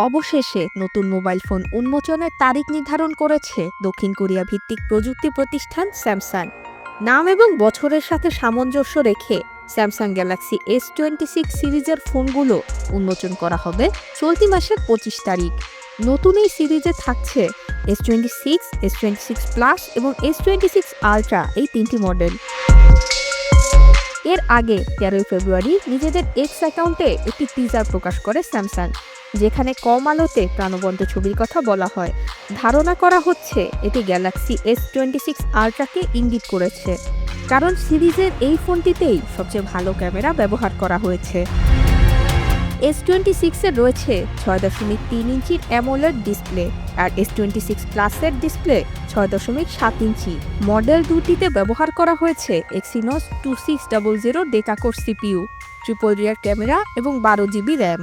অবশেষে নতুন mobile phone উন্মোচনের তারিখ নির্ধারণ করেছে দক্ষিণ কোরিয়া ভিত্তিক প্রযুক্তি প্রতিষ্ঠান স্যামসাং। নাম এবং বছরের সাথে সামঞ্জস্য রেখে স্যামসাং গ্যালাক্সি S26 সিরিজের ফোনগুলো উন্মোচন করা হবে চলতি মাসের 25 তারিখ। নতুন এই সিরিজে থাকছে S26, S26 প্লাস এবং S26 আলট্রা, এই তিনটি মডেল। এর আগে 13 ফেব্রুয়ারি নিজেদের এক্স অ্যাকাউন্টে একটি টিজার প্রকাশ করে স্যামসাং, যেখানে কম আলোতে প্রাণবন্ত ছবির কথা বলা হয়। ধারণা করা হচ্ছে এটি গ্যালাক্সি S26 আলট্রাকে ইঙ্গিত করেছে, কারণ সিরিজের এই ফোনটিতেই সবচেয়ে ভালো ক্যামেরা ব্যবহার করা হয়েছে। S26 এর রয়েছে 6.3 ইঞ্চির অ্যামোলেড ডিসপ্লে, আর S26 প্লাসের ডিসপ্লে 6.7 ইঞ্চি। মডেল দুটিতে ব্যবহার করা হয়েছে Exynos 2600 data core CPU, triple rear camera এবং 12 GB র্যাম।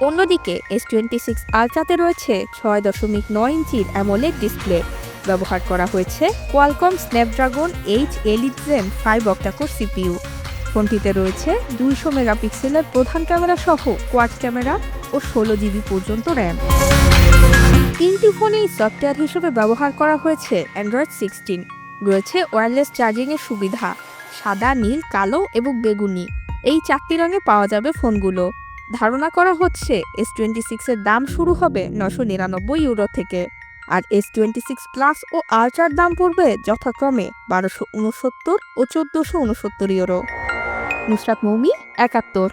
অন্যদিকে S26 আলট্রাতে রয়েছে 6.9 ইঞ্চির অ্যামোলেড ডিসপ্লে, ব্যবহার করা হয়েছে Qualcomm Snapdragon 8 elite gen 5 octa-core CPU. ফোনটিতে রয়েছে 200 মেগাপিক্সেলের প্রধান ক্যামেরা সহ কোয়াড ক্যামেরা ও 16 GB পর্যন্ত র্যাম। তিনটি ফোনেই সফটওয়্যার হিসেবে ব্যবহার করা হয়েছে অ্যান্ড্রয়েড 16। রয়েছে ওয়্যারলেস চার্জিংয়ের সুবিধা। সাদা, নীল, কালো এবং বেগুনি, এই 4টি রঙে পাওয়া যাবে ফোনগুলো। ধারণা করা হচ্ছে S26 এর দাম শুরু হবে 999 ইউরো থেকে, আর S26 প্লাস ও আলট্রার দাম পড়বে যথাক্রমে 1269 ও 1469 ইউরো। নুসরাত মৌমি, 71।